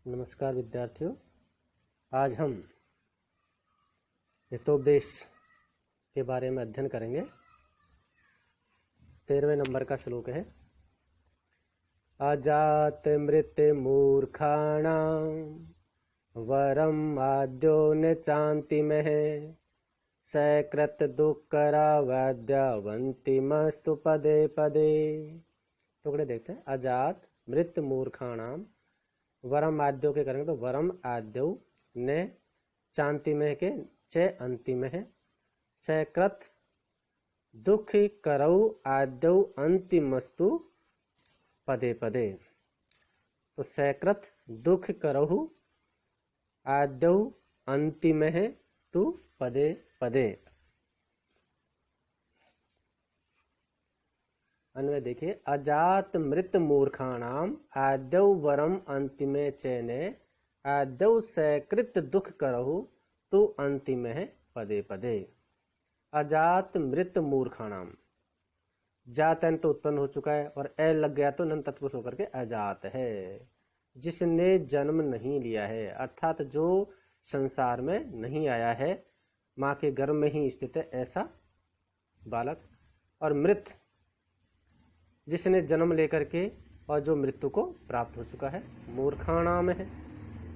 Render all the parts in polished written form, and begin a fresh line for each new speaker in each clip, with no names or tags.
नमस्कार विद्यार्थियों। आज हम हितोपदेश के बारे में अध्ययन करेंगे। 13वें नंबर का श्लोक है, अजात मृत मूर्खाणां वरम आद्यो न चान्तिमः सकृत दुःखरा वैद्यवन्तिमस्तु पदे पदे। टुकड़े देखते हैं। अजात मृत मूर्खाणां वरम आद्यो के करेंगे तो वरम आद्यो ने चांतिमह के च अंतिम है सकृत दुख करौ आद्यो अंतिमस्तु पदे पदे। तो सकृत दुख करहु आद्यो अंतिम है तु पदे पदे। अन्वय देखिए, अजात मृत मूर्खाणाम आद्यौ वरम अंतिमे चैने आद्यौ सकृत दुख करहु तु अंतिम है पदे पदे। अजात मृत मूर्खाणाम, जात तो उत्पन्न हो चुका है और ए लग गया तो नन तत्पुरुष होकर के अजात है, जिसने जन्म नहीं लिया है, अर्थात जो संसार में नहीं आया है, माँ के गर्भ में ही स्थित है ऐसा बालक। और मृत, जिसने जन्म लेकर के और जो मृत्यु को प्राप्त हो चुका है। मूर्खाणाम है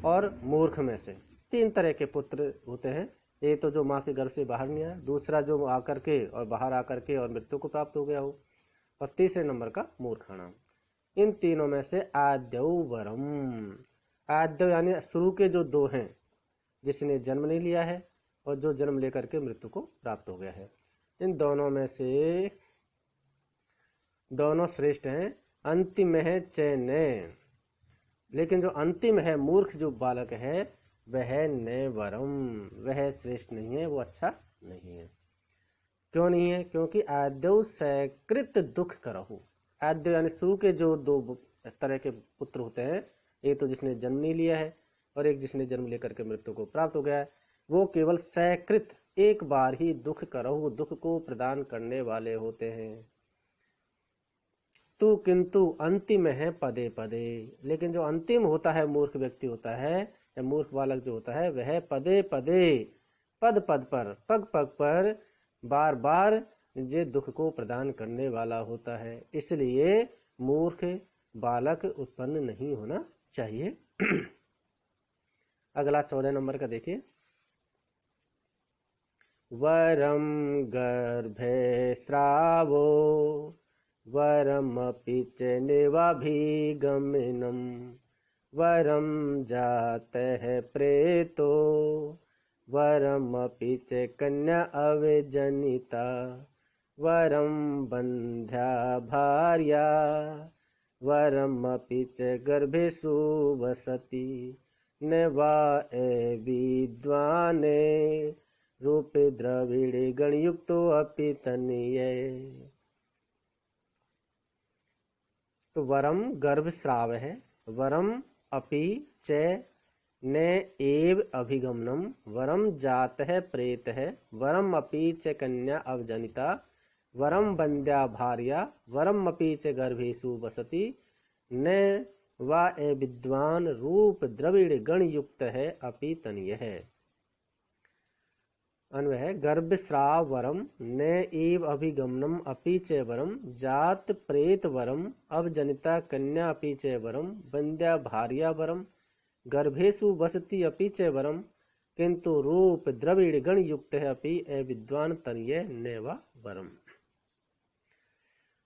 और मूर्ख में से तीन तरह के पुत्र होते हैं। एक तो जो माँ के गर्भ से बाहर नहीं आया, दूसरा जो आकर के और बाहर आकर के और मृत्यु को प्राप्त हो गया हो, और तीसरे नंबर का मूर्खाणाम। इन तीनों में से आद्यौ वरम, आद्य यानी शुरू के जो दो हैं, जिसने जन्म नहीं लिया है और जो जन्म लेकर के मृत्यु को प्राप्त हो गया है, इन दोनों में से दोनों श्रेष्ठ हैं। अंतिम है चैने, लेकिन जो अंतिम है मूर्ख जो बालक है वह न वरम, वह श्रेष्ठ नहीं है, वो अच्छा नहीं है। क्यों नहीं है? क्योंकि आद्यौ सकृत दुख करहु। आद्य यानी शुरू के जो दो तरह के पुत्र होते हैं, एक तो जिसने जन्म नहीं लिया है और एक जिसने जन्म लेकर के मृत्यु को प्राप्त हो गया है, वो केवल सकृत एक बार ही दुख करहु, दुख को प्रदान करने वाले होते हैं। तू किंतु अंतिम है पदे पदे, लेकिन जो अंतिम होता है मूर्ख व्यक्ति होता है या मूर्ख बालक जो होता है वह पदे पदे, पद पद पर, पग पग पर, बार बार ये दुख को प्रदान करने वाला होता है। इसलिए मूर्ख बालक उत्पन्न नहीं होना चाहिए। अगला 14 नंबर का देखिए, वरम गर्भे श्रावो वरमपि च निवाभिगमनम् वरम जातः प्रेतो वरमपि च कन्या अविजनिता वरम बन्ध्या भार्या वरमपि च गर्भेषु वसति न वा विद्वाने रूपे द्रविड़े गणयुक्तो अपि तनये। तो वरम गर्भ श्राव है, वरम अपि च न एव अभिगमनम वरम जात है प्रेत है वरम अपि च कन्या अवजनिता वरम बंद्या भार्या वरम अपि च गर्भेषु वसति न वा विद्वान रूप द्रविड़ गण युक्त है अपि तनीय है। अन्वय है, गर्भ श्राव वरम न एव अभिगमनम अपि च वरम जात प्रेत वरम अवजनिता कन्या अपि च वरम बंद्या भार्या वरम गर्भेषु वसति अपि च वरम किंतु रूप द्रविड़ गण युक्त है अपि विद्वान तनीय न वा वरम।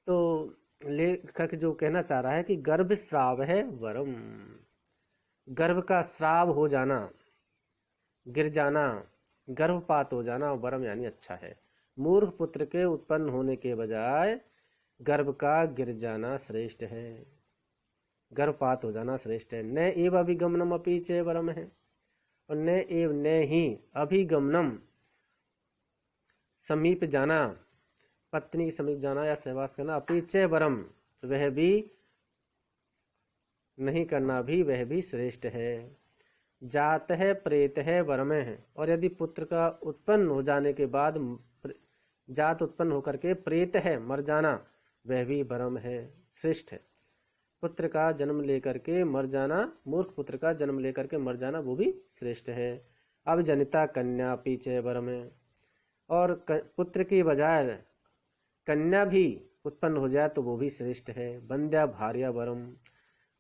तो लेखक जो कहना चाह रहा है कि गर्भ श्राव है वरम, गर्भ का श्राव हो जाना, गिर जाना, गर्भपात हो जाना वरम यानी अच्छा है। मूर्ख पुत्र के उत्पन्न होने के बजाय गर्भ का गिर जाना श्रेष्ठ है, गर्भपात हो जाना श्रेष्ठ है। न एव अभिगमनम अपि च वरम है, और न एव न ही अभिगमनम समीप जाना, पत्नी के समीप जाना या सहवास करना, अपि च वरम वह भी नहीं करना भी वह भी श्रेष्ठ है। जात है प्रेत है वरम है, और यदि पुत्र का उत्पन्न हो जाने के बाद जात उत्पन्न होकर के प्रेत है मर जाना वह भी वरम है, श्रेष्ठ है। पुत्र का जन्म लेकर के मर जाना, मूर्ख पुत्र का जन्म लेकर के मर जाना वो भी श्रेष्ठ है। अब जनिता कन्या पीछे वर में, और पुत्र की बजाय कन्या भी उत्पन्न हो जाए तो वो भी श्रेष्ठ है। बंध्या भार्या वरम,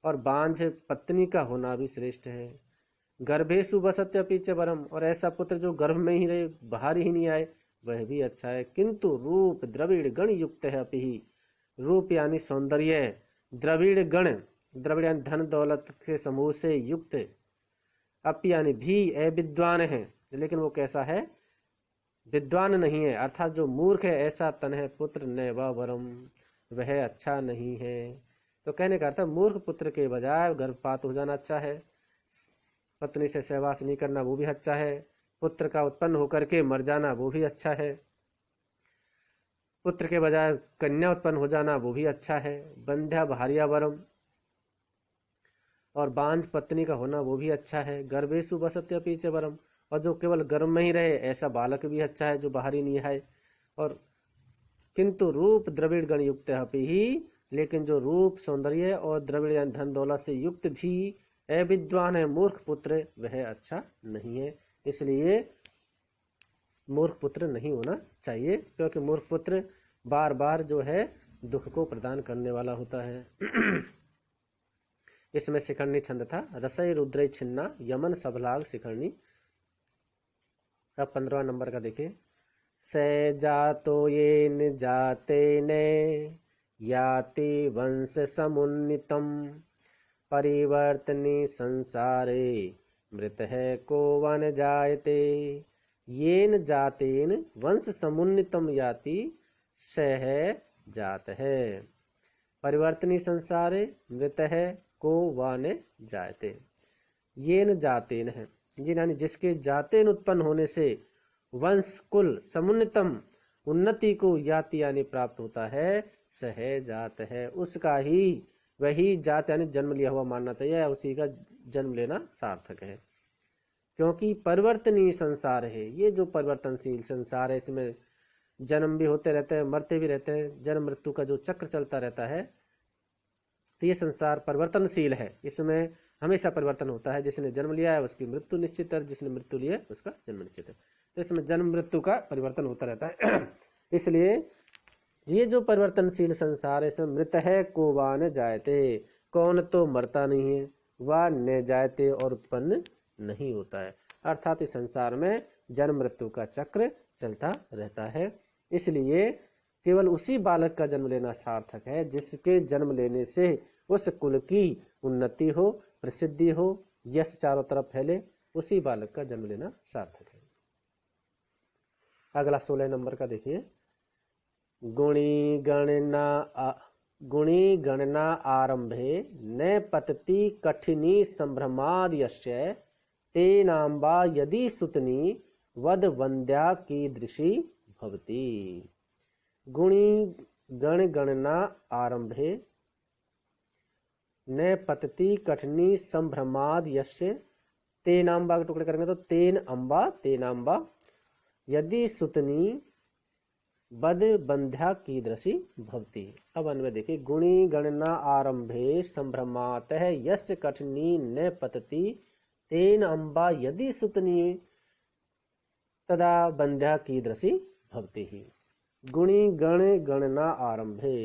और बांझ पत्नी का होना भी श्रेष्ठ है। गर्भेशु वसत्य पीछे वरम, और ऐसा पुत्र जो गर्भ में ही रहे, बाहर ही नहीं आए, वह भी अच्छा है। किंतु रूप द्रविड़ गण युक्त है अपि, रूप यानी सौंदर्य, द्रविड़ गण, द्रविड़ यानी धन दौलत के समूह से युक्त, अपि यानी भी अविद्वान है, लेकिन वो कैसा है, विद्वान नहीं है, अर्थात जो मूर्ख है ऐसा तन है पुत्र न व वरम, वह अच्छा नहीं है। तो कहने का अर्थ मूर्ख पुत्र के बजाय गर्भपात हो जाना अच्छा है, पत्नी से सहवास नहीं करना वो भी अच्छा है, पुत्र का उत्पन्न होकर के मर जाना वो भी अच्छा है, पुत्र के बजाय कन्या उत्पन्न हो जाना वो भी अच्छा है। बंध्या भार्या वरम, और बांझ पत्नी का होना वो भी अच्छा है। गर्भेशु वसत्य पीछे वरम, और जो केवल गर्भ में ही रहे ऐसा बालक भी अच्छा है जो बाहर ही नहीं आए। और किंतु रूप द्रविड़ गण युक्त है ही, लेकिन जो रूप सौंदर्य और द्रविड़ यानी धन दौलत से युक्त भी अविद्वान है, मूर्ख पुत्र, वह अच्छा नहीं है। इसलिए मूर्ख पुत्र नहीं होना चाहिए, क्योंकि मूर्ख पुत्र बार बार जो है दुख को प्रदान करने वाला होता है। इसमें शिखरणी छंद था, रसई रुद्रई छिन्ना यमन सबलाग शिखरणी। अब 15वां नंबर का देखिए। से जातो ये न जाते ने याति वंश समुन्नितम, परिवर्तनी संसारे मृत है को वन जायते। येन जातेन वंश समुन्नितम याति सह जात है, परिवर्तनी संसारे मृत है को वन जायते। येन जातेन है, ये यानी जिसके जातेन उत्पन्न होने से वंश कुल समुन्नतम उन्नति को याति यानी प्राप्त होता है, सह जात है, उसका ही वही जात यानी जन्म लिया हुआ मानना चाहिए, उसी का जन्म लेना सार्थक है। क्योंकि परिवर्तनीय संसार है, ये जो परिवर्तनशील संसार है, इसमें जन्म भी होते रहते हैं, मरते भी रहते हैं, जन्म मृत्यु का जो चक्र चलता रहता है, तो ये संसार परिवर्तनशील है, इसमें हमेशा परिवर्तन होता है। जिसने जन्म लिया है उसकी मृत्यु निश्चित है, जिसने मृत्यु लिया है उसका जन्म निश्चित है, तो इसमें जन्म मृत्यु का परिवर्तन होता रहता है। इसलिए ये जो परिवर्तनशील संसार है, इसमें मृत है को वा न जायते, कौन तो मरता नहीं है, वा न जायते और उत्पन्न नहीं होता है, अर्थात इस संसार में जन्म मृत्यु का चक्र चलता रहता है। इसलिए केवल उसी बालक का जन्म लेना सार्थक है जिसके जन्म लेने से उस कुल की उन्नति हो, प्रसिद्धि हो, यश चारों तरफ फैले, उसी बालक का जन्म लेना सार्थक है। अगला 16 नंबर का देखिए। गुणी गणना आरंभे न पतति कठिनी संभ्रमाद यस्य, तेनाम्बा यदि सुतनी वद वंद्या कीदृशी भवति। गुणी गणना आरंभे न पतति कठिनी संभ्रमाद यस्य, तेनाम्बा के टुकड़े करेंगे तो तेन अम्बा, तेनाम्बा यदि सुतनी बद बंध्या कीदृशी भवति। अब अन्वय देखिए। गुणी गणना आरंभे संभ्रमातः यस्य कठिनी न पतति, तेन अम्बा यदि सुतनी तदा बंध्या कीदृशी भवति। गुणी गण गणना आरंभे,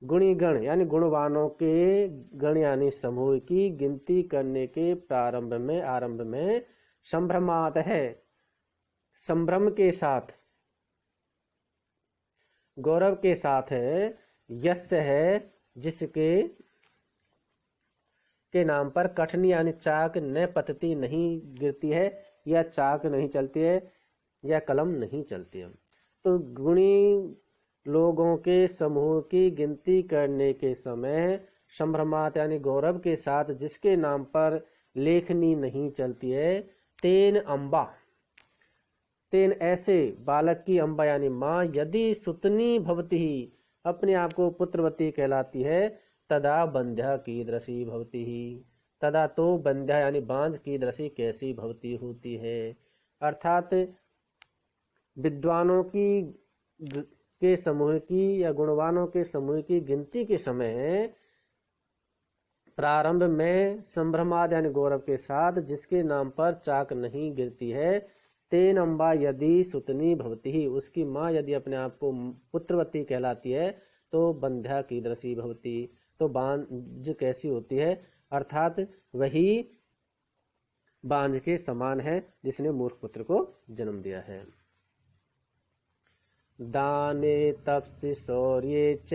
गुणी गण यानी गुणवानों के गण यानी समूह की गिनती करने के प्रारंभ में, आरंभ में संभ्रमात है, संभ्रम के साथ, गौरव के साथ है, यस्य है जिसके के नाम पर कठिनी यानी चाक न पतती नहीं गिरती है, या चाक नहीं चलती है, या कलम नहीं चलती है। तो गुणी लोगों के समूह की गिनती करने के समय संभ्रमात यानी गौरव के साथ जिसके नाम पर लेखनी नहीं चलती है, तेन अम्बा, तेन ऐसे बालक की अम्बा यानी माँ यदि सुतनी भवती ही अपने आप को पुत्रवती कहलाती है, तदा बंध्या कीदृशी भवती ही, तदा तो बंध्या यानी बांझ कीदृशी कैसी भवती होती है। अर्थात विद्वानों की के समूह की या गुणवानों के समूह की गिनती के समय प्रारंभ में संभ्रमाद यानी गौरव के साथ जिसके नाम पर चाक नहीं गिरती है, तेन अम्बा यदि सुतनी भवती ही, उसकी माँ यदि अपने आप को पुत्रवती कहलाती है तो बंध्या कीदृशी भवती, तो बांझ कैसी होती है, अर्थात वही बांझ के समान है जिसने मूर्ख पुत्र को जन्म दिया है। दाने तपसि शौर्ये च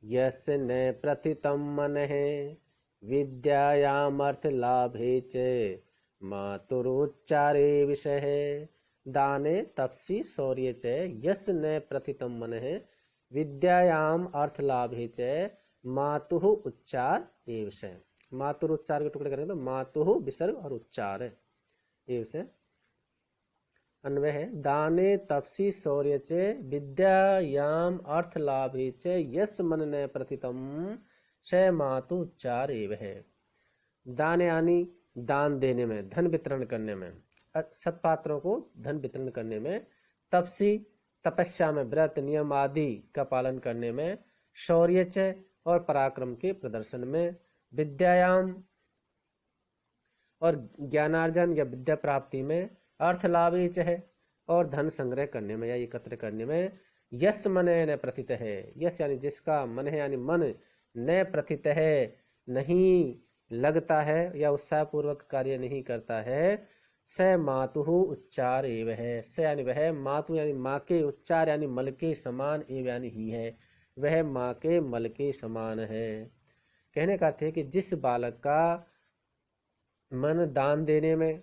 यस्य न प्रथितं मनः विद्यायामर्थ लाभे च मातुरुच्चारे विषयः। दाने तपसि शौर्ये च यस्य न प्रथितं मनः विद्यायाम अर्थ लाभे च मातुः उच्चार ए विषय। मातुर उच्चार के टुकड़े करेंगे तो मातुः विसर्ग और उच्चार है ये विषय। अन्वय है दाने तपसी शौर्य चे विद्यायाम अर्थ लाभे चे यस मन न प्रथितम श मातु उच्चार एव है। दान यानी दान देने में, धन वितरण करने में, सत्पात्रों को धन वितरण करने में, तपसी तपस्या में, व्रत नियम आदि का पालन करने में, शौर्य च और पराक्रम के प्रदर्शन में, विद्यायाम और ज्ञानार्जन या विद्या प्राप्ति में, अर्थ लाभ है और धन संग्रह करने में या एकत्र करने में, यस मन न प्रथित है, यस यानी जिसका मन है यानी मन न प्रथित है नहीं लगता है या उत्साह पूर्वक कार्य नहीं करता है, स मातुः उच्चार एव है, स यानी वह, मातु यानी माँ के, उच्चार यानी मल के समान, एव यानी ही है, वह माँ के मल के समान है। कहने का अर्थ है कि जिस बालक का मन दान देने में,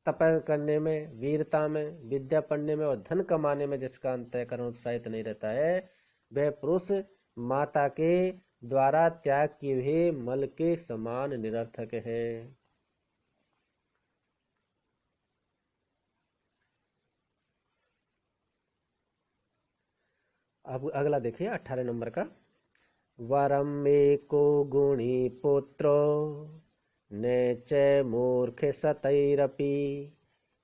तप करने में, वीरता में, विद्या पढ़ने में और धन कमाने में जिसका अंतःकरण उत्साहित नहीं रहता है, वह पुरुष माता के द्वारा त्याग किए हुए मल के समान निरर्थक है। अब अगला देखिए 18 नंबर का। वरम एको गुणी पुत्रो न च मूर्ख सतैरपि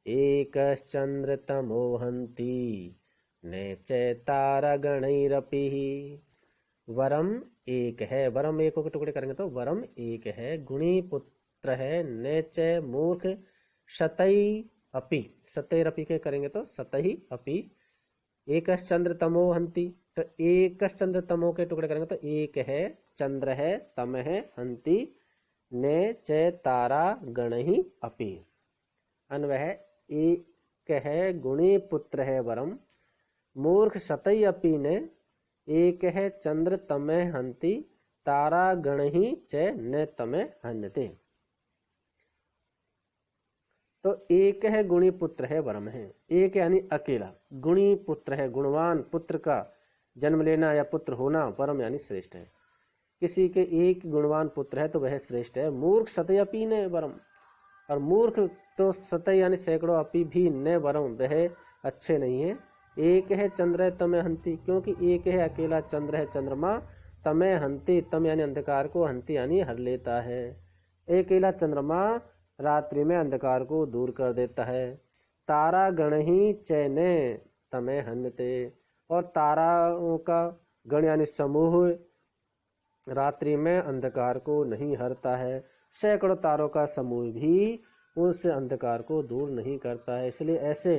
एकश्चंद्र तमोहन्ति न च तारागणैरपि। वरम एक है, वरम एक के टुकड़े करेंगे तो वरम एक है, गुणी पुत्र है, न च मूर्ख शतै अपि, सतैरपि के करेंगे तो सतहि अपि, एकश्चंद्र तमो हंति, तो एकश्चंद्र तमो के टुकड़े करेंगे तो एक है, चंद्र है, तम है, हंति ने च तारा गणहि अपि। अन्वय है एक है, गुणी पुत्र है वरम, मूर्ख शतै अपि ने, एक है, चंद्र तमे हंति, तारा गणहि च न तमे हन्यते। तो एक है, गुणी पुत्र है वरम है, एक यानी अकेला, गुणी पुत्र है, गुणवान पुत्र का जन्म लेना या पुत्र होना, वरम यानी श्रेष्ठ है। किसी के एक गुणवान पुत्र है तो वह श्रेष्ठ है। मूर्ख सतयपि ने वरम, और मूर्ख तो सतय यानी सैकड़ों अपि भी न वरम, वह अच्छे नहीं है। एक है चंद्र तमे हंति, क्योंकि एक है अकेला चंद्र है चंद्रमा, तमे हंति, तम यानी अंधकार को, हंति यानी हर लेता है। अकेला चंद्रमा रात्रि में अंधकार को दूर कर देता है। तारा गण ही चैने तमे हन्यते, और ताराओं का गण यानी समूह रात्रि में अंधकार को नहीं हरता है। सैकड़ों तारों का समूह भी उस अंधकार को दूर नहीं करता है। इसलिए ऐसे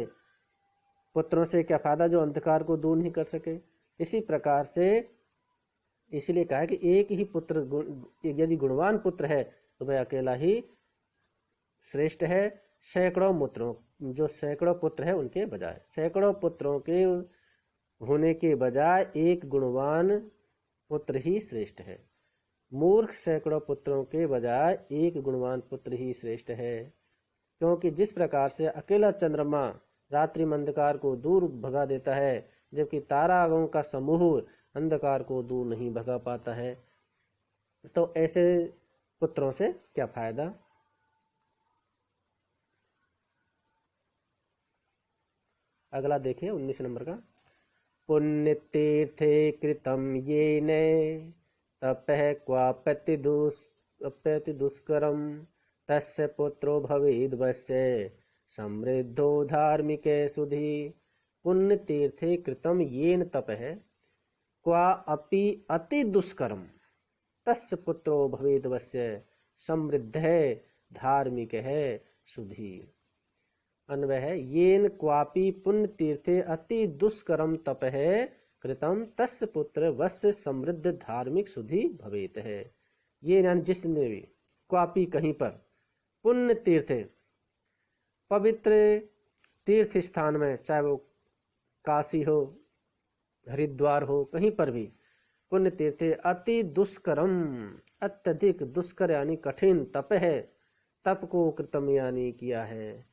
पुत्रों से क्या फायदा जो अंधकार को दूर नहीं कर सके। इसी प्रकार से इसलिए कहा है कि एक ही पुत्र यदि गुणवान पुत्र है तो वह अकेला ही श्रेष्ठ है, सैकड़ों पुत्रों, जो सैकड़ों पुत्र है उनके बजाय, सैकड़ों पुत्रों के होने के बजाय एक गुणवान पुत्र ही श्रेष्ठ है। मूर्ख सैकड़ों पुत्रों के बजाय एक गुणवान पुत्र ही श्रेष्ठ है, क्योंकि जिस प्रकार से अकेला चंद्रमा रात्रि में अंधकार को दूर भगा देता है, जबकि ताराओं का समूह अंधकार को दूर नहीं भगा पाता है, तो ऐसे पुत्रों से क्या फायदा। अगला देखिए 19 नंबर का। पुण्य तीर्थे कृतम ये ने तपः क्वाप्यति दुष्करम तस्य पुत्रो भवेद वश्य समृद्धो धार्मिके सुधि। पुण्य तीर्थे कृतम येन तपः क्वा अपि अति दुष्करम, तस्य पुत्रो भवेदवस्य समृद्ध है धार्मिक है शुद्धि। अन्वय है येन क्वापि पुण्य तीर्थे अति दुष्करम तप है कृतम तस्य पुत्र वस्य समृद्ध धार्मिक शुद्धि भवेत है। ये यानी जिसने भी क्वापि कहीं पर पुण्य तीर्थ पवित्र तीर्थ स्थान में, चाहे वो काशी हो हरिद्वार हो, कहीं पर भी पुण्य तीर्थ अति दुष्करम अत्यधिक दुष्कर यानी कठिन तप है, तप को कृतम यानी किया है।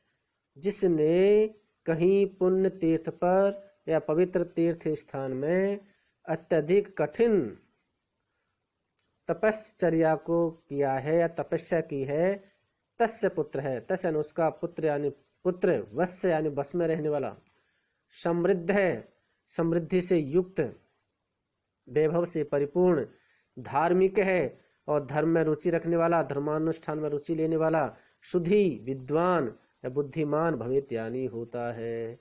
जिसने कहीं पुण्य तीर्थ पर या पवित्र तीर्थ स्थान में अत्यधिक कठिन तपश्चर्या को किया है या तपस्या की है, तस्य पुत्र है, तस्य यानी उसका पुत्र यानी पुत्र, वत्स यानी बस में रहने वाला, समृद्ध है समृद्धि से युक्त, वैभव से परिपूर्ण, धार्मिक है और धर्म में रुचि रखने वाला, धर्मानुष्ठान में रुचि लेने वाला, शुद्धि विद्वान या बुद्धिमान भवित यानी होता है।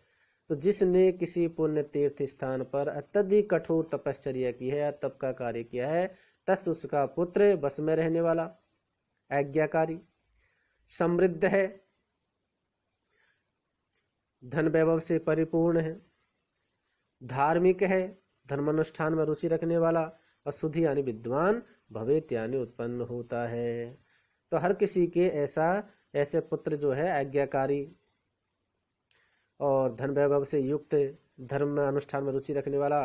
तो जिसने किसी पुण्य तीर्थ स्थान पर अत्यधिक कठोर तपश्चर्या की है या तप का कार्य किया है, तस उसका पुत्र बस में रहने वाला, आज्ञाकारी, समृद्ध है, धन वैभव से परिपूर्ण है, धार्मिक है, धर्मानुष्ठान में रुचि रखने वाला, और शुद्धि यानी विद्वान भवेत यानी उत्पन्न होता है। तो हर किसी के ऐसे पुत्र जो है आज्ञाकारी और धन वैभव से युक्त, धर्म अनुष्ठान में रुचि रखने वाला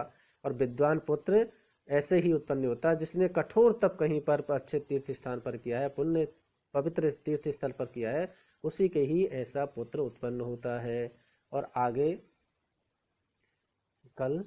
और विद्वान पुत्र ऐसे ही उत्पन्न होता है। जिसने कठोर तप कहीं पर अच्छे तीर्थ स्थान पर किया है, पुण्य पवित्र तीर्थ स्थल पर किया है, उसी के ही ऐसा पुत्र उत्पन्न होता है। और आगे कल